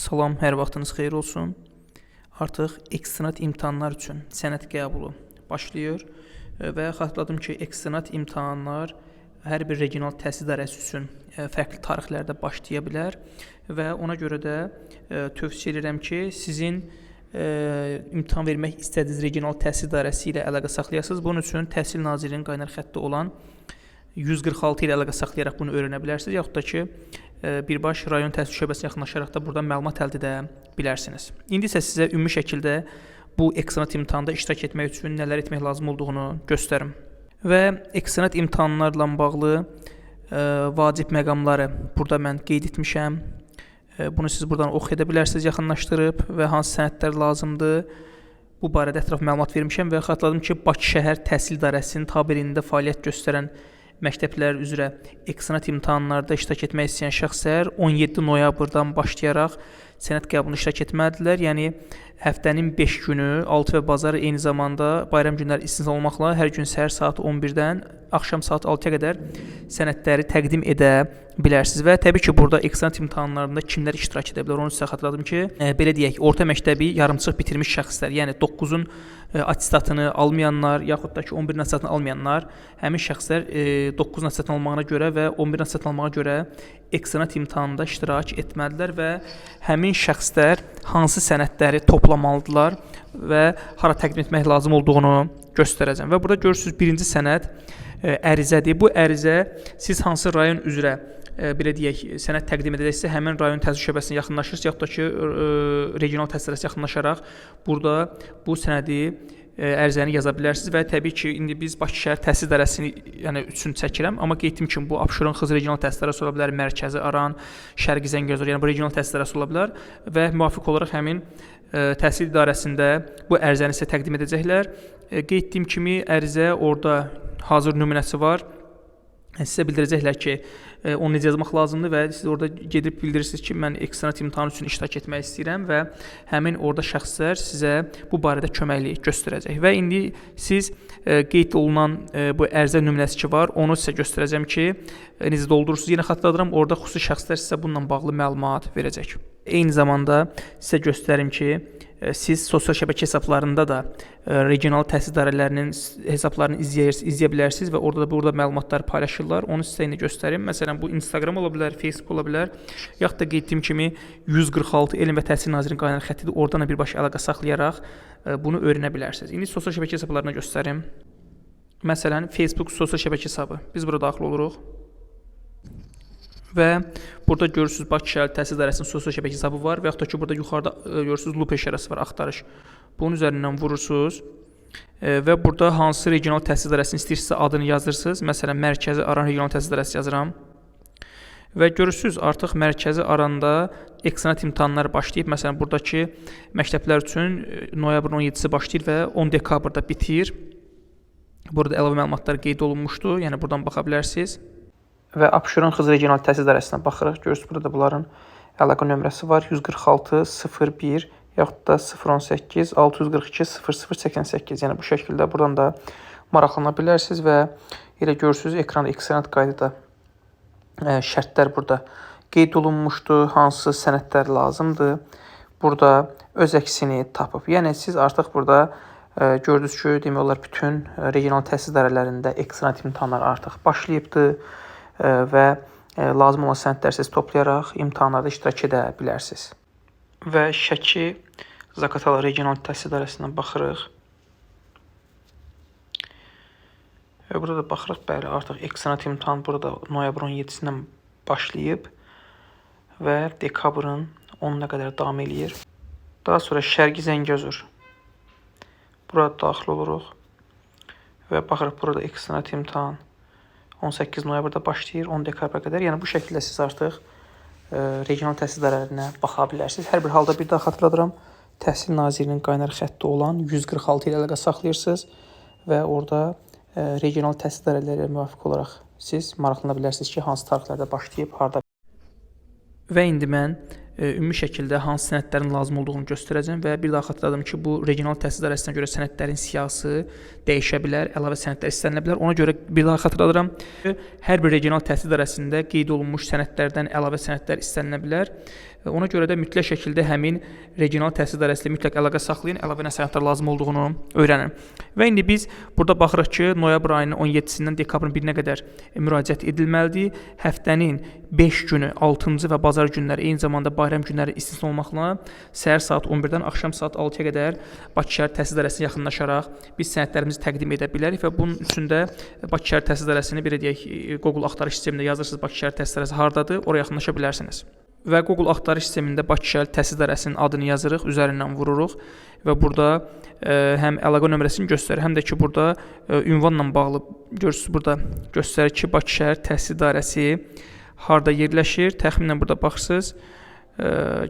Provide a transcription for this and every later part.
Salam, hər vaxtınız xeyir olsun. Artıq eksternat imtahanlar üçün sənəd qəbulu başlayır və xatırladım ki, eksternat imtahanlar hər bir regional təhsil idarəsi üçün fərqli tarixlərdə başlaya bilər və ona görə də tövsiyə edirəm ki, sizin imtahan vermək istədiyiniz regional təhsil idarəsi ilə əlaqə saxlayasınız. Bunun üçün Təhsil Nazirliyinin qaynar xətti olan 146 ilə əlaqə saxlayaraq bunu öyrənə bilərsiniz, yaxud da ki, birbaşa rayon təhsil şöbəsinə yaxınlaşaraq da buradan məlumat əldə edə bilərsiniz. İndi isə sizə ümumi şəkildə bu eksternat imtahanda iştirak etmək üçün nələr etmək lazım olduğunu göstərim. Və eksternat imtahanlarla bağlı vacib məqamları burada mən qeyd etmişəm. Bunu siz buradan oxuya bilərsiniz yaxınlaşdırıb və hansı sənədlər lazımdır. Bu barədə ətraf məlumat vermişəm və xatırladım ki, Bakı şəhər təhsil idarəsinin tabeliyində fəaliyyət göstərən məktəblər üzrə eksternat imtahanlarda iştirak etmək istəyən şəxslər 17 noyabrdan başlayaraq sənəd qəbuluna iştirak etməlidirlər. Yəni həftənin 5 günü, 6 və bazar eyni zamanda bayram günləri istisna olmaqla hər gün səhər saat 11-dən axşam saat 6-ya qədər sənədləri təqdim edə bilərsiniz və təbii ki, burada eksternat imtahanlarında kimlər iştirak edə bilər? Onu sizə xatırladım ki, belə deyək, orta məktəbi yarımçıq bitirmiş şəxslər, yəni 9-un attestatını almayanlar, yaxud da ki 11-in attestatını almayanlar, həmin şəxslər 9-un attestatını almağına görə və 11-in attestatını almağa görə eksternat imtahanında iştirak etməlidirlər və həmin şəxslər hansı sənədləri toplamalıdırlar və hara təqdim etmək lazım olduğunu göstərəcəm. Və burada görürsünüz, birinci sənəd ərizədir. Bu ərizə siz hansı rayon üzrə belə deyək, sənəd təqdim edəcəksə, həmin rayon təhsil şöbəsinə yaxınlaşırsınız, yaxud da ki, regional təhsil idarəsinə yaxınlaşaraq burada bu sənədi ərizəni yaza bilərsiniz və təbii ki, indi biz Bakı şəhər təhsil idarəsini üçün çəkirəm, amma qeyd etdiyim kimi bu Abşeron Xızı regional təhsil idarəsi ola bilər, Mərkəzi Aran, Şərqi Zəngəzur, yəni bu regional təhsil idarəsi ola bilər və müvafiq olaraq həmin təhsil idarəsində bu ərizəni sizə təqdim edəcəklər. Qeyd etdiyim kimi ərizə orada hazır nümunəsi var. Sizə bildirəcəklər ki, onu necə yazmaq lazımdır və siz orada gedib bildirirsiniz ki, mən eksternat imtahanı üçün iştirak etmək istəyirəm və həmin orada şəxslər sizə bu barədə köməklik göstərəcək. Və indi siz qeyd olunan bu ərizə nümunəsi ki var, onu sizə göstərəcəm ki, necə doldurursunuz. Yenə xatırladıram, orada xüsusi şəxslər sizə bununla bağlı məlumat verəcək. Eyni zamanda sizə göstərim ki, siz sosial şəbəkə hesablarında da regional təhsil idarələrinin hesablarını izləyə bilərsiniz və orada da burada məlumatlar paylaşırlar. Onu sizə indi göstərim. Məsələn, bu Instagram ola bilər, Facebook ola bilər. Yaxud da qeyd etdiyim kimi 146 Elm və Təhsil Nazirliyinin qaynar xəttidir. Oradan da birbaşa əlaqə saxlayaraq bunu öyrənə bilərsiniz. İndi sosial şəbəkə hesablarına göstərim. Məsələn, Facebook sosial şəbəkə hesabı. Biz burada daxil oluruq. Və burada görürsünüz, Bakı şəhər təhsil idarəsinin sosial şəbəkə hesabı var və yaxud da ki, burada yuxarıda görürsünüz, lup işarəsi var, axtarış. Bunun üzərindən vurursunuz və burada hansı regional təhsil idarəsini istəyirsinizsə adını yazırsınız. Məsələn, Mərkəzi Aran regional təhsil idarəsi yazıram. Və görürsünüz, artıq Mərkəzi Aranda eksternat imtahanlar başlayıb. Məsələn, buradakı məktəblər üçün noyabrın 17-si başlayır və 10 dekabrda bitir. Burada əlavə məlumatlar qeyd olunmuşdur, yəni buradan baxa bilərsiniz. Və Abşeron Xızı regional təhsil idarəsinə baxırıq. Görürsünüz, burada bunların əlaqə nömrəsi var. 146 01 yaxud da 018 642 0088. Yəni bu şəkildə buradan da maraqlana bilərsiniz və elə görürsünüz, ekranda eksternat qaydada şərtlər burada qeyd olunmuşdur, hansı sənədlər lazımdır. Burada öz əksini tapıb. Yəni siz artıq burada gördünüz ki, demək olar bütün regional təhsil idarələrində eksternat imtahanlar artıq başlayıbdır və lazım olan sənədləri siz toplayaraq imtahanlarda iştirak edə bilərsiniz. Və Şəki Zaqatala regional təhsil idarəsindən baxırıq. Və burada da baxırıq, bəli, artıq eksternat imtahan burada noyabrın 17-sindən başlayıb və dekabrın 10-na qədər davam eləyir. Daha sonra Şərqi Zəngəzur. Burada daxil oluruq və baxırıq, burada eksternat imtahan 18 noyabrda başlayır, 10 dekabra qədər. Yəni bu şəkildə siz artıq regional təhsil idarələrinə baxa bilərsiniz. Hər bir halda bir daha xatırladıram, Təhsil Nazirliyinin qaynar xətti olan 146 ilə əlaqə saxlayırsınız və orada regional təhsil idarələri ilə müvafiq olaraq siz maraqlana bilərsiniz ki, hansı tarixlərdə başlayıb, harda. Və indi mən ümumi şəkildə hansı sənədlərin lazım olduğunu göstərəcəm və bir daha xatırladım ki, bu regional təhsil idarəsinə görə sənədlərin siyahısı dəyişə bilər, əlavə sənədlər istənilə bilər. Ona görə bir daha xatırladıram ki, hər bir regional təhsil idarəsində qeyd olunmuş sənədlərdən əlavə sənədlər istənilə bilər Ona görə də mütləq şəkildə həmin regional təhsil idarəsi ilə mütləq əlaqə saxlayın, əlavə nəsihətlər lazım olduğunu öyrənin. Və indi biz burada baxırıq ki, noyabr ayının 17-sindən dekabrın 1-nə qədər müraciət edilməlidir. Həftənin 5 günü, 6-cı və bazar günləri, eyni zamanda bayram günləri istisna olmaqla səhər saat 11-dən axşam saat 6-ya qədər Bakı şəhər təhsil idarəsinə yaxınlaşaraq biz sənədlərimizi təqdim edə bilərik və bunun üçün də Bakı şəhər təhsil idarəsini belə deyək, Google axtarış sistemində yazırsınız Bakı şəhər təhsil idarəsi hardadır, oraya yaxınlaşa bilərsiniz. Və Google axtarış sistemində Bakı şəhər təhsil idarəsinin adını yazırıq, üzərindən vururuq və burada həm əlaqə nömrəsini göstərir, həm də ki burada ünvanla bağlı görürsünüz, burada göstərir ki, Bakı şəhər təhsil idarəsi harda yerləşir. Təxminən burada baxırsınız,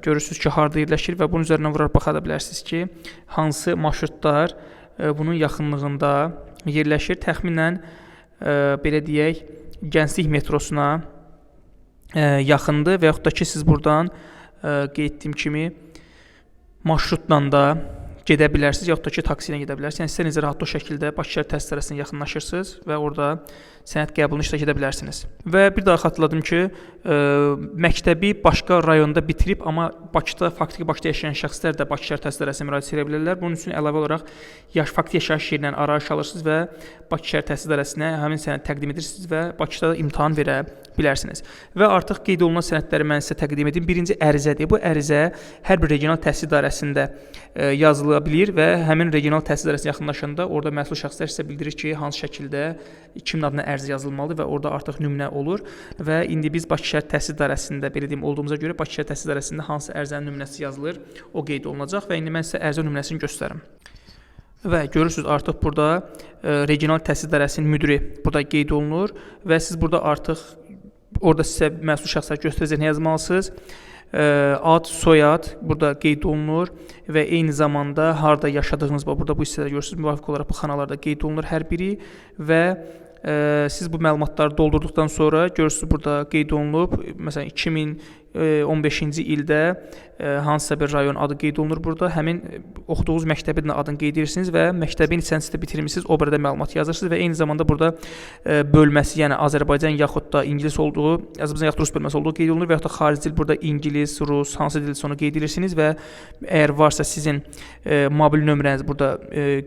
görürsünüz ki, harda yerləşir və bunun üzərindən vuraraq baxa da bilərsiniz ki, hansı marşrutlar bunun yaxınlığında yerləşir. Təxminən belə deyək, Gənclik metrosuna yaxındır və yaxud da ki, siz buradan qeyd etdiyim kimi marşrutla da gedə bilərsiniz, yaxud da ki, taksi ilə gedə bilərsiniz. Yəni, istədiyiniz rahat o şəkildə Bakı şəhər təhsil idarəsinə yaxınlaşırsınız və orada sənəd qəbulunu iştirak edə bilərsiniz. Və bir daha xatırladım ki, məktəbi başqa rayonda bitirib, amma Bakıda, faktiki Bakıda yaşayan şəxslər də Bakı şəhər təhsil idarəsinə müraciət edə bilərlər. Bunun üçün əlavə olaraq faktiki yaşayış yerindən arayış alırsınız və Bakı şəhər təhsil idarəsinə həmin sənəd təqdim edirsiniz və Bakıda imtahan verə bilərsiniz. Və artıq qeyd olunan sənədləri mən sizə təqdim edim. Birinci ərizədir. Bu ərizə hər bir regional təhsil idarəsində yazıla bilir və həmin regional təhsil idarəsinə yaxınlaşanda orada məsul şəxslər sizə bildirir ki, hansı şəkildə kimin adına ərizə yazılmalıdır və orada artıq nümunə olur. Və indi biz Bakı şəhər təhsil idarəsində belə deyim olduğumuza görə Bakı şəhər təhsil idarəsində hansı ərizənin nümunəsi yazılır, o qeyd olunacaq və indi mən sizə ərizə nümunəsini göstərim. Və görürsünüz artıq burada regional təhsil idarəsinin müdiri burada qeyd olunur və siz burada artıq orada sizə məsul şəxslər göstərəcək nə yazmalısınız. Ad, soyad burada qeyd olunur və eyni zamanda harda yaşadığınız burada bu hissələri görürsünüz. Müvafiq olaraq bu xanalarda qeyd olunur hər biri və siz bu məlumatları doldurduqdan sonra görürsünüz burada qeyd olunub. Məsələn 2015-ci ildə hansısa bir rayon adı qeyd olunur burada. Həmin oxuduğunuz məktəbin adını qeyd edirsiniz və məktəbin lisensini bitirmisiniz. O barədə məlumat yazırsınız və eyni zamanda burada bölməsi, yəni Azərbaycan yaxud da ingilis olduğu, Azərbaycan yaxud da rus bölməsi olduğu qeyd olunur və yaxud da xarici dil burada ingilis, rus, hansı dilsə onu qeyd edirsiniz və əgər varsa sizin mobil nömrəniz burada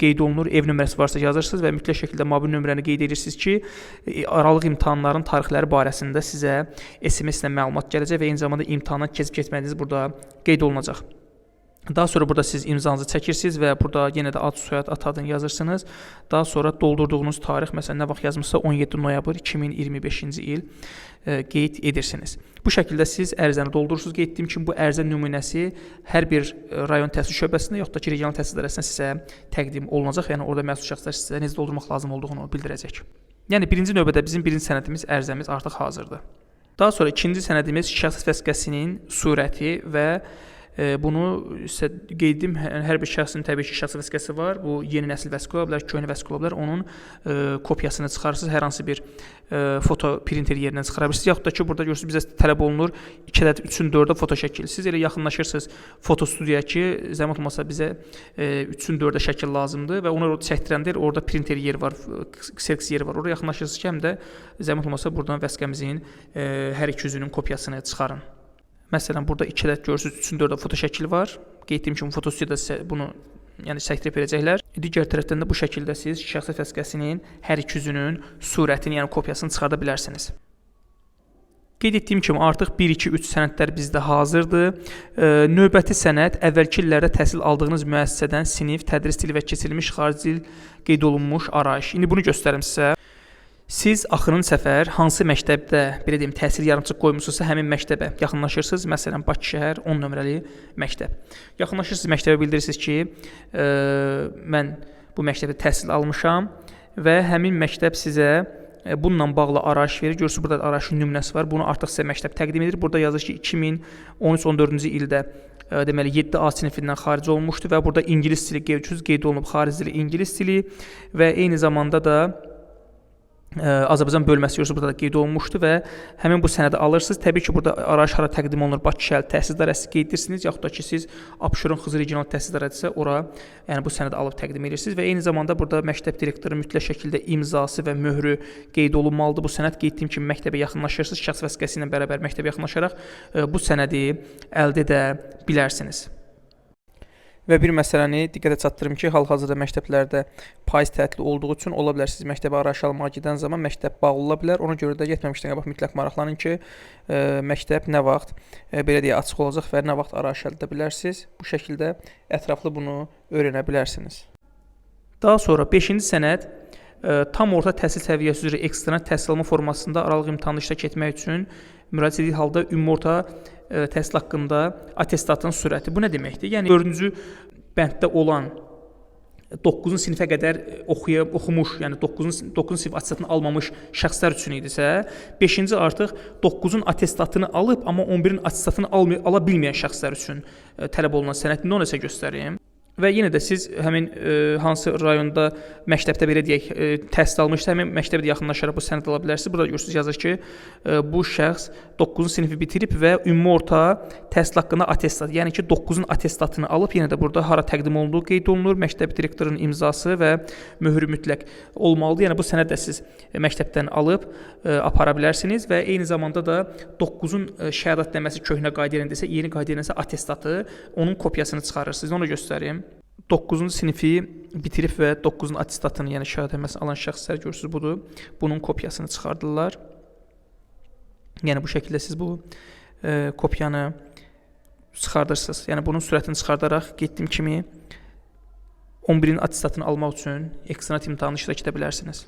qeyd olunur, ev nömrəsi varsa yazırsınız və mütləq şəkildə mobil nömrəni qeyd edirsiniz ki, aralıq imtahanların tarixləri barəsində sizə SMS ilə məlumat gələcək və eyni zamanda imtahandan keçib keçmədiyiniz burada qeyd olunacaq. Daha sonra burada siz imzanızı çəkirsiniz və burada yenə də ad, soyad, ata adını yazırsınız. Daha sonra doldurduğunuz tarix, məsələn, nə vaxt yazmışsa 17 noyabr 2025-ci il qeyd edirsiniz. Bu şəkildə siz ərizəni doldurursunuz. Qeyd etdiyim kimi bu ərizə nümunəsi hər bir rayon təhsil şöbəsində yaxud da ki, regional təhsil idarəsinə sizə təqdim olunacaq. Yəni orada məsul şəxslər sizə necə doldurmaq lazım olduğunu bildirəcək. Yəni birinci növbədə bizim birinci sənədimiz, ərizəmiz artıq hazırdır. Daha sonra ikinci sənədimiz şəxs vəsiqəsinin surəti və bunu sizə qeyd edim, hər bir şəxsin təbii ki, şəxs vəsiqəsi var. Bu yeni nəsil vəsiqə ola bilər, köhnə vəsiqə ola bilər. Onun kopyasını çıxarırsınız, hər hansı bir foto printer yerindən çıxara bilirsiniz. Yaxud da ki, burada görürsünüz, bizə tələb olunur 2 ədəd 3-ün 4-ə foto şəkil. Siz elə yaxınlaşırsınız foto studiyaya ki, zəhmət olmasa bizə 3-ün 4-ə şəkil lazımdır və onu çəkdirəndə orada printer yeri var, Xerox yeri var. Orada yaxınlaşırsınız ki, həm də zəhmət olmasa buradan vəsiqəmizin hər iki üzünün kopyasını çıxarın. Məsələn, burada 2 ədəd görürsünüz, 3-ün 4-də foto şəkil var. Qeyd etdiyim kimi fotostudiyada bunu çəkdirib verəcəklər. Digər tərəfdən də bu şəkildə siz şəxsiyyət vəsiqəsinin hər iki üzünün surətini, yəni kopyasını çıxarda bilərsiniz. Qeyd etdiyim kimi artıq 1, 2, 3 sənədlər bizdə hazırdır. Növbəti sənəd əvvəlki illərdə təhsil aldığınız müəssisədən sinif, tədris dili və keçirilmiş xarici dil qeyd olunmuş arayış. İndi bunu göstərim sizə. Siz axırıncı səfər hansı məktəbdə, belə deyim, təhsil yarımçıq qoymusunuzsa həmin məktəbə yaxınlaşırsınız. Məsələn, Bakı şəhər 10 nömrəli məktəb. Yaxınlaşırsınız məktəbə, bildirirsiniz ki, mən bu məktəbdə təhsil almışam və həmin məktəb sizə bununla bağlı arayış verir. Görürsünüz, burada arayışın nümunəsi var. Bunu artıq sizə məktəb təqdim edir. Burada yazır ki, 2013-14-cü ildə deməli 7A sinifindən xaric olmuşdu və burada ingilis dili qeyd olunub, xarici dili ingilis dili və eyni zamanda da Azərbaycan bölməsi burada da qeyd olunmuşdu və həmin bu sənədi alırsınız. Təbii ki, burada araş hara təqdim olunur? Bakı Şəhər Təhsil İdarəsi qeyd edirsiniz, yaxud da ki, siz Abşeron Xızı Regional Təhsil İdarəsi ora, yəni bu sənədi alıb təqdim edirsiniz və eyni zamanda burada məktəb direktorunun mütləq şəkildə imzası və möhrü qeyd olunmalıdır. Bu sənəd qeyd etdiyim kimi məktəbə yaxınlaşırsınız, şəxs vəsiqəsi ilə bərabər məktəbə yaxınlaşaraq bu sənədi əldə edə bilərsiniz. Və bir məsələni diqqətə çatdırım ki, hal-hazırda məktəblərdə payız tətili olduğu üçün ola bilər siz məktəbə araş almağa gedən zaman məktəb bağlı ola bilər. Ona görə də getməmişdən qabaq mütləq maraqlanın ki, məktəb nə vaxt belə deyə açıq olacaq və nə vaxt araş əldə edə bilərsiniz. Bu şəkildə ətraflı bunu öyrənə bilərsiniz. Daha sonra 5-ci sənəd tam orta təhsil səviyyəsi üzrə ekstern təhsil alma formasında aralıq imtahanda iştirak etmək üçün müraciət etdiyi halda ümumi təhsil haqqında attestatın sürəti. Bu nə deməkdir? Yəni 4-cü bənddə olan 9-cu sinifə qədər oxumuş, yəni 9-cu sinif attestatını almamış şəxslər üçün idisə, 5-ci artıq 9-un attestatını alıb, amma 11-in attestatını ala bilməyən şəxslər üçün tələb olunan sənədində onu isə göstərim. Və yenə də siz həmin hansı rayonda məktəbdə belə deyək təhsil almışsa, həmin məktəbə yaxınlaşaraq bu sənəd ala bilərsiniz. Burada görürsünüz yazır ki, bu şəxs 9-cu sinifi bitirib və ümumi orta təhsil haqqında attestat, yəni ki 9-un attestatını alıb, yenə də burada hara təqdim olunduğu qeyd olunur, məktəb direktorunun imzası və möhrü mütləq olmalıdır. Yəni bu sənəd də siz məktəbdən alıb apara bilərsiniz və eyni zamanda da 9-un şəhadətnaməsi köhnə qayda ilə desə, yeni qayda ilə isə attestatı, onun kopyasını çıxarırsınız. Onu göstərim. 9-cu sinifi bitirib və 9-un attestatını, yəni şəhadətnaməsini alan şəxslər görürsünüz budur. Bunun kopyasını çıxardırlar. Yəni bu şəkildə siz bu kopyanı çıxardırsınız. Yəni bunun sürətini çıxardaraq getdiyim kimi 11-in attestatını almaq üçün eksternat imtahanı iştirak edə bilərsiniz.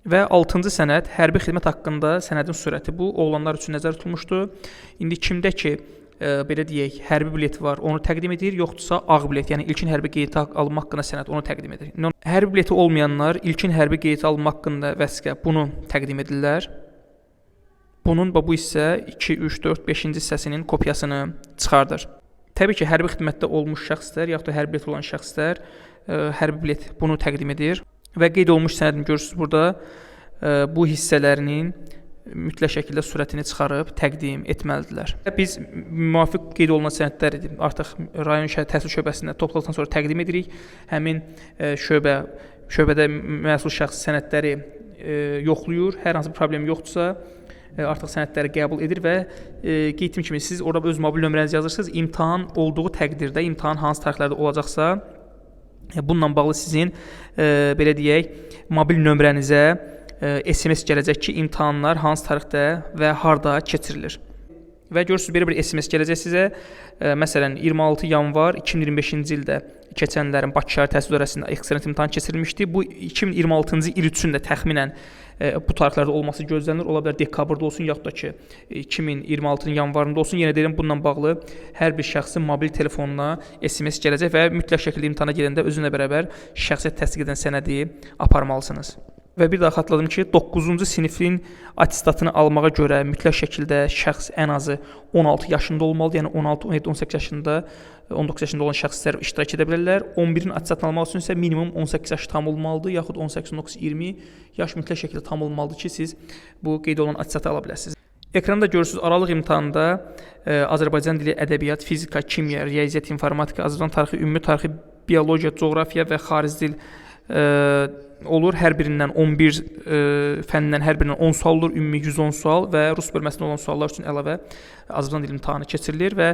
Və 6-cı sənəd hərbi xidmət haqqında sənədin sürəti. Bu oğlanlar üçün nəzərdə tutulmuşdu. İndi kimdə ki belə deyək, hərbi bileti var, onu təqdim edir, yoxdursa ağ bilet, yəni ilkin hərbi qeyti alma haqqında sənəd onu təqdim edir. Hərbi bileti olmayanlar ilkin hərbi qeyti alma haqqında vəsiqə bunu təqdim edirlər. Bunun bu isə 2, 3, 4, 5-ci hissəsinin kopyasını çıxardır. Təbii ki, hərbi xidmətdə olmuş şəxslər, yaxud da hərbi bilet olan şəxslər hərbi bilet bunu təqdim edir və qeyd olunmuş sənədini görürsünüz burada bu hissələrinin mütləq şəkildə sürətini çıxarıb təqdim etməlidirlər. Biz müvafiq qeyd olunan sənədləri artıq rayon şəhər təhsil şöbəsində topladıqdan sonra təqdim edirik. Həmin şöbədə məsul şəxs sənədləri yoxlayır. Hər hansı bir problem yoxdursa, artıq sənədləri qəbul edir və qeyd etdiyim kimi siz orada öz mobil nömrənizi yazırsınız. İmtahan olduğu təqdirdə, imtahan hansı tarixlərdə olacaqsa, bununla bağlı sizin belə deyək, mobil nömrənizə SMS gələcək ki, imtahanlar hansı tarixdə və harda keçirilir. Və görürsünüz, belə bir SMS gələcək sizə. Məsələn, 26 yanvar 2025-ci ildə keçənlərin Bakı Şəhər Təhsil İdarəsində ekstern imtahan keçirilmişdi. Bu 2026-cı il üçün də təxminən bu tarixlərdə olması gözlənilir. Ola bilər dekabrda olsun, yaxud da ki 2026-nın yanvarında olsun. Yenə deyirəm, bununla bağlı hər bir şəxsin mobil telefonuna SMS gələcək və mütləq şəkildə imtahana gedəndə özünlə bərabər şəxsiyyət təsdiq edən sənədi aparmalısınız. Və bir daha xatırladım ki, 9-cu sinifin attestatını almağa görə mütləq şəkildə şəxs ən azı 16 yaşında olmalıdır. Yəni 16, 17, 18 yaşında, 19 yaşında olan şəxslər iştirak edə bilərlər. 11-in attestatını almaq üçün isə minimum 18 yaş tam olmalıdır, yaxud 18, 19, 20 yaş mütləq şəkildə tam olmalıdır ki, siz bu qeyd olunan attestatı ala biləsiniz. Ekranda görürsünüz, aralıq imtahanda Azərbaycan dili, ədəbiyyat, fizika, kimya, riyaziyyat, informatika, Azərbaycan tarixi, ümumi tarixi, biologiya, coğrafiya və xarici dil olur. Hər birindən 11 fəndən hər birindən 10 sual olur, ümumi 110 sual və rus bölməsində olan suallar üçün əlavə Azərbaycan dili imtahanı keçirilir və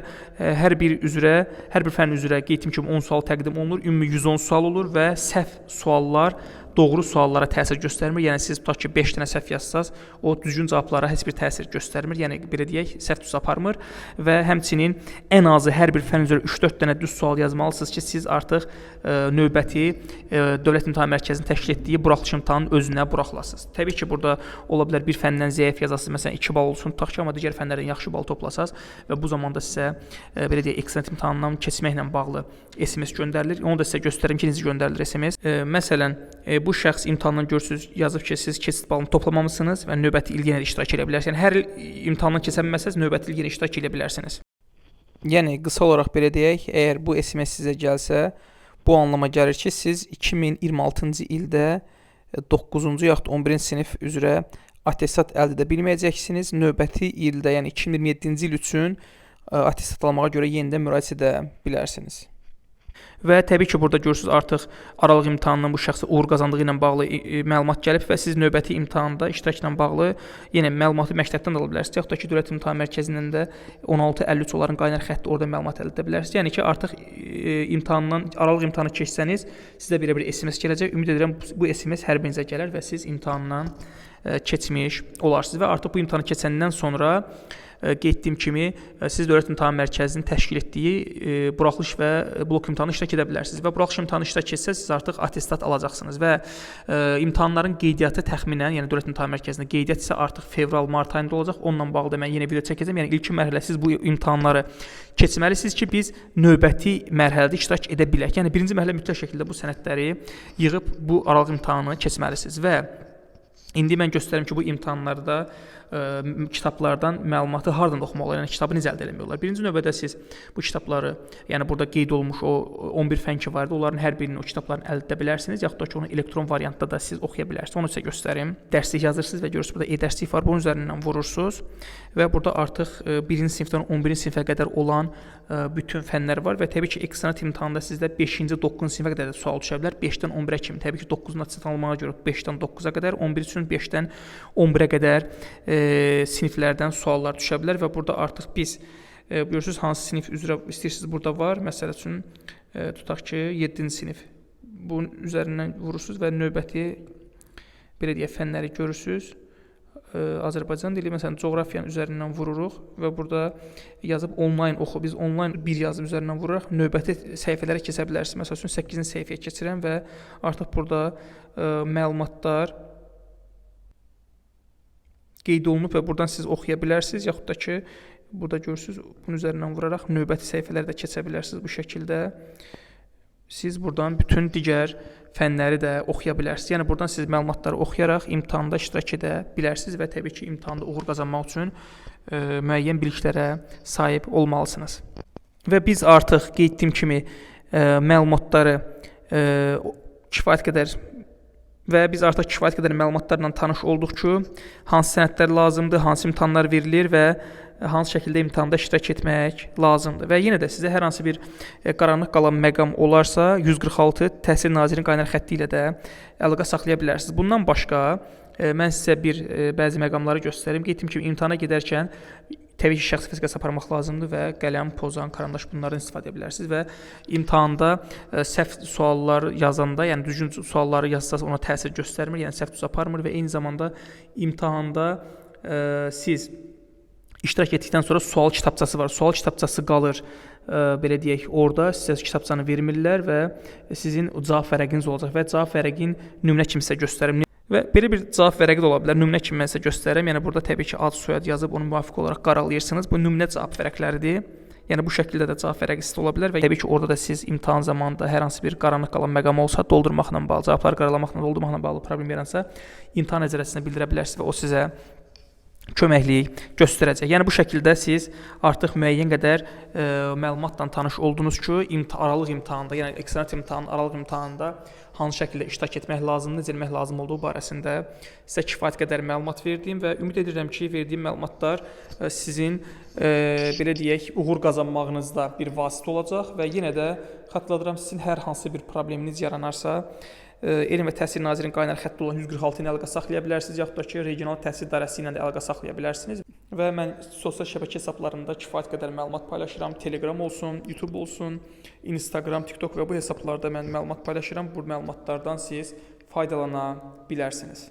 hər bir fənn üzrə qeyd etdiyim kimi 10 sual təqdim olunur, ümumi 110 sual olur və səhv suallar doğru suallara təsir göstərmir. Yəni siz tutaq ki 5 dənə səhv yazsaz, o düzgün cavablara heç bir təsir göstərmir. Yəni belə deyək, səhv düz aparmır və həmçinin ən azı hər bir fənn üzrə 3-4 dənə düz sual yazmalısınız ki, siz artıq növbəti Dövlət İmtahan Mərkəzinin təşkil etdiyi buraxılış imtahanının özünə buraxılasınız. Təbii ki, burada ola bilər bir fəndən zəif yazasınız, məsələn 2 bal olsun, tutaq ki, amma digər fənlərdən yaxşı bal toplasaz və bu zamanda sizə belə deyək, ekstern imtahandan keçməklə bağlı SMS göndərilir. Onu da sizə göstərim ki, necə göndərilir SMS. Məsələn, bu şəxs imtahandan görürsünüz, yazıb ki, siz keçid balını toplamamısınız və növbəti il yenə də iştirak edə bilərsiniz. Yəni hər il imtahandan keçə bilməsəz, növbəti il yenə iştirak edə bilərsiniz. Yəni qısa olaraq belə deyək, əgər bu SMS sizə gəlsə, bu anlama gəlir ki, siz 2026-cı ildə 9-cu yaxud 11-ci sinif üzrə attestat əldə edə bilməyəcəksiniz. Növbəti ildə, yəni 2027-ci il üçün attestat almağa görə yenidən müraciət edə bilərsiniz. Və təbii ki, burada görürsünüz artıq aralıq imtahanının bu şəxsə uğur qazandığı ilə bağlı məlumat gəlib və siz növbəti imtahanda iştirakla bağlı yenə məlumatı məktəbdən də ala bilərsiniz. Yaxud da ki, Dövlət İmtahan Mərkəzindən də 1653 onların qaynar xətti orada məlumat əldə edə bilərsiniz. Yəni ki, artıq aralıq imtahanı keçsəniz, sizə belə bir SMS gələcək. Ümid edirəm bu SMS hər birinizə gələr və siz imtahandan keçmiş olarsınız və artıq bu imtahanı keçəndən sonra qeyd etdiyim kimi siz Dövlət İmtahan Mərkəzinin təşkil etdiyi buraxılış və blok imtahanı iştirak edə bilərsiniz və buraxılış imtahanı iştirak etsəz siz artıq attestat alacaqsınız və imtahanların qeydiyyatı təxminən, yəni Dövlət İmtahan Mərkəzində qeydiyyat isə artıq fevral-mart ayında olacaq. Onunla bağlı da mən yenə video çəkəcəm. Yəni ilkin mərhələ siz bu imtahanları keçməlisiniz ki, biz növbəti mərhələdə iştirak edə bilək. Yəni birinci mərhələ mütləq şəkildə bu sənədləri yığıb bu aralıq imtahanı keçməlisiniz və indi mən göstərim ki, bu imtahanlarda kitablardan məlumatı hardan oxumaq olar, yəni kitabı necə əldə etmək olar. Birinci növbədə siz bu kitabları, yəni burada qeyd olunmuş o 11 fən ki vardı, onların hər birini o kitabların əldə edə bilərsiniz, yaxud da ki, onu elektron variantda da siz oxuya bilərsiniz. Onu sizə göstərim. Dərslik yazırsınız və görürsünüz burada e-dərslik var, bunun üzərindən vurursunuz və burada artıq 1-ci sinifdən 11-ci sinifə qədər olan bütün fənlər var və təbii ki, eksternat imtahanda sizdə 5-ci, 9-cu sinifə qədər də sual düşə bilər. 5-dən 11-ə kimi, təbii ki, 9-cu attestat almağa görə 5-dən 9-a qədər, 11 üçün 5-dən 11-ə qədər siniflərdən suallar düşə bilər və burada artıq biz görürsünüz hansı sinif üzrə istəyirsiniz burada var. Məsəl üçün tutaq ki, 7-ci sinif. Bunun üzərindən vurursunuz və növbəti belə deyək fənləri görürsünüz. Azərbaycan dili, məsələn, coğrafiyanın üzərindən vururuq və burada yazıb onlayn oxu. Biz onlayn bir yazım üzərindən vuraraq növbəti səhifələrə keçə bilərsiniz. Məsəl üçün 8-ci səhifəyə keçirəm və artıq burada məlumatlar qeyd olunub və buradan siz oxuya bilərsiniz. Yaxud da ki, burada görürsünüz, bunun üzərindən vuraraq növbəti səhifələrə də keçə bilərsiniz bu şəkildə. Siz buradan bütün digər fənləri də oxuya bilərsiniz. Yəni buradan siz məlumatları oxuyaraq imtahanda iştirak edə bilərsiniz və təbii ki, imtahanda uğur qazanmaq üçün müəyyən biliklərə sahib olmalısınız. Və biz artıq qeyd etdiyim kimi məlumatları kifayət qədər məlumatlarla tanış olduq ki, hansı sənədlər lazımdır, hansı imtahanlar verilir və hansı şəkildə imtahanda iştirak etmək lazımdır. Və yenə də sizə hər hansı bir qaranlıq qalan məqam olarsa, 146 Təhsil Nazirinin qaynar xətti ilə də əlaqə saxlaya bilərsiniz. Bundan başqa mən sizə bəzi məqamları göstərim. Qeyd etdiyim kimi imtahana gedərkən təbii ki, şəxsi vəsiqəsi aparmaq lazımdır və qələm, pozan, karandaş bunlardan istifadə edə bilərsiniz və imtahanda səhv suallar yazanda, yəni düzgün sualları yazsaz ona təsir göstərmir, yəni səhv düz aparmır və eyni zamanda imtahanda siz iştirak etdikdən sonra sual kitabçası var. Sual kitabçası qalır, belə deyək, orada sizə kitabçanı vermirlər və sizin cavab vərəqiniz olacaq və cavab vərəqin nümunə kimi sizə göstərim. Və belə bir cavab vərəqi də ola bilər, nümunə kimi mən sizə göstərirəm. Yəni burada təbii ki, ad, soyad yazıb onu müvafiq olaraq qaralayırsınız. Bu nümunə cavab vərəqləridir. Yəni bu şəkildə də cavab vərəqi sizdə ola bilər və təbii ki, orada da siz imtahan zamanında hər hansı bir qaranlıq qalan məqam olsa, doldurmaqla bağlı, cavabları qaralamaqla, doldurmaqla bağlı problem yaransa, imtahan nəzarətçisinə bildirə bilərsiniz və o sizə köməklik göstərəcək. Yəni bu şəkildə siz artıq müəyyən qədər məlumatla tanış oldunuz ki, aralıq imtahanda, yəni eksternat imtahanın aralıq imtahanında hansı şəkildə iştirak etmək lazımdır, necə etmək lazım olduğu barəsində sizə kifayət qədər məlumat verdim və ümid edirəm ki, verdiyim məlumatlar sizin belə deyək, uğur qazanmağınızda bir vasitə olacaq və yenə də xatırladıram, sizin hər hansı bir probleminiz yaranarsa, Elm və Təhsil Nazirinin qaynar xətti olan 146 ilə əlaqə saxlaya bilərsiniz, yaxud da ki, regional təhsil idarəsi ilə də əlaqə saxlaya bilərsiniz. Və mən sosial şəbəkə hesablarında kifayət qədər məlumat paylaşıram. Telegram olsun, YouTube olsun, Instagram, TikTok və bu hesablarda mən məlumat paylaşıram. Bu məlumatlardan siz faydalana bilərsiniz.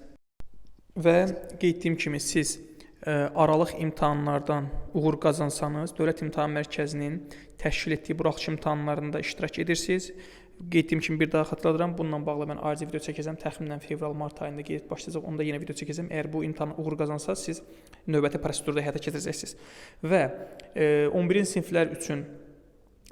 Və qeyd etdiyim kimi siz aralıq imtahanlardan uğur qazansanız, Dövlət İmtahan Mərkəzinin təşkil etdiyi buraxılış imtahanlarında iştirak edirsiniz. Qeyd etdiyim kimi bir daha xatırladıram. Bununla bağlı mən ayrıca video çəkəcəm. Təxminən fevral-mart ayında qeyd başlayacaq. Onda yenə video çəkəcəm. Əgər bu imtahan uğur qazansanız, siz növbəti prosedurda həyata keçirəcəksiniz. Və 11-ci siniflər üçün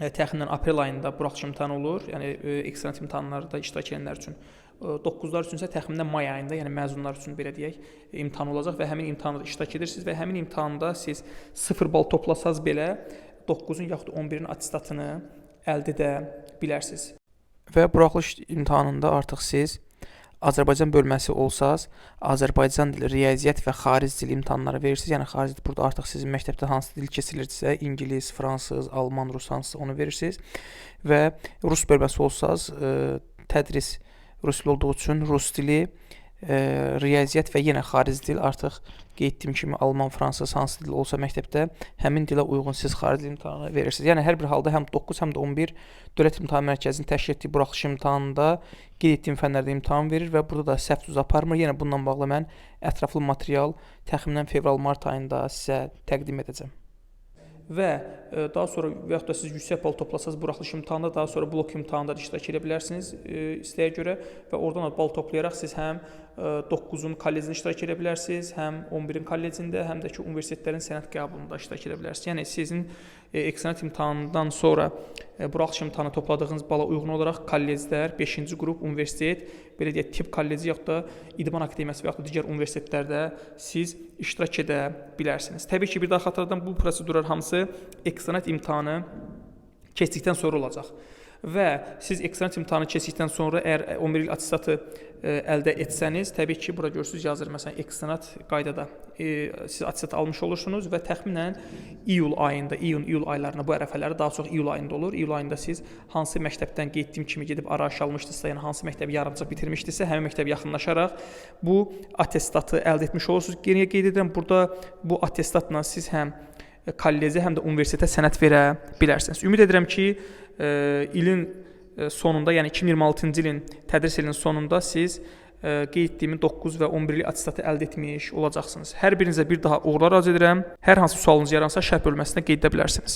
təxminən aprel ayında buraxılış imtahanı olur. Yəni eksternat imtahanlarda iştirak edənlər üçün. 9-lar üçün isə təxminən may ayında, yəni məzunlar üçün belə deyək, imtahan olacaq və həmin imtahanda iştirak edirsiniz və həmin imtahanda siz 0 bal toplasanız belə 9-un yaxud 11-in attestatını əldə edə bilərsiniz. Və buraxılış imtahanında artıq siz Azərbaycan bölməsi olsaz, Azərbaycan dili, riyaziyyat və xarici dil imtahanları verirsiniz. Yəni xarici burada artıq sizin məktəbdə hansı dil keçirilirsə, ingilis, fransız, alman, rus hansısa onu verirsiniz. Və rus bölməsi olsaz, tədris rus dili olduğu üçün rus dili, riyaziyyat və yenə xarici dil artıq qeyd etdiyim kimi alman, fransız hansı dil olsa məktəbdə həmin dilə uyğun siz xarici imtahanı verirsiniz. Yəni hər bir halda həm 9, həm də 11 Dövlət İmtahan Mərkəzinin təşkil etdiyi buraxılış imtahanında qeyd etdiyim fənlərdə imtahan verir və burada da səhv düz aparmır. Yenə bununla bağlı mən ətraflı material təxminən fevral-mart ayında sizə təqdim edəcəm. Və daha sonra və yaxud da siz yüksək bal toplasanız buraxılış imtahanında, daha sonra blok imtahanında da iştirak edə bilərsiniz istəyə görə və oradan da bal toplayaraq siz həm 9-un kollecində iştirak edə bilərsiniz, həm 11-in kollecində, həm də ki universitetlərin sənəd qəbulunda iştirak edə bilərsiniz. Yəni sizin eksternat imtahanından sonra buraxılış imtahanı topladığınız bala uyğun olaraq kolleclər, 5-ci qrup universitet, belə deyək, tibb kolleci yaxud da İdman Akademiyası və yaxud da digər universitetlərdə siz iştirak edə bilərsiniz. Təbii ki, bir daha xatırladım, bu prosedurlar hamısı eksternat imtahanı keçdikdən sonra olacaq. Və siz eksternat imtahanı keçdikdən sonra əgər 11 il attestatı əldə etsəniz, təbii ki, bura görürsünüz yazır, məsələn, eksternat qaydada siz attestat almış olursunuz və təxminən iyul ayında, iyun-iyul aylarında bu ərəfələri daha çox iyul ayında olur. İyul ayında siz hansı məktəbdən qeyd etdiyim kimi gedib araş almışdınızsa, yəni hansı məktəbi yarımçıq bitirmişdinizsə, həmin məktəbə yaxınlaşaraq bu attestatı əldə etmiş olursunuz. Geriyə qeyd edirəm, burada bu attestatla siz həm kollecə, həm də universitetə sənəd verə bilərsiniz. Ümid edirəm ki, ilin sonunda, yəni 2026-cı ilin tədris ilinin sonunda siz qeyd etdiyim 9 və 11 il attestatı əldə etmiş olacaqsınız. Hər birinizə bir daha uğurlar arzu edirəm. Hər hansı sualınız yaransa şərh bölməsində qeyd edə bilərsiniz.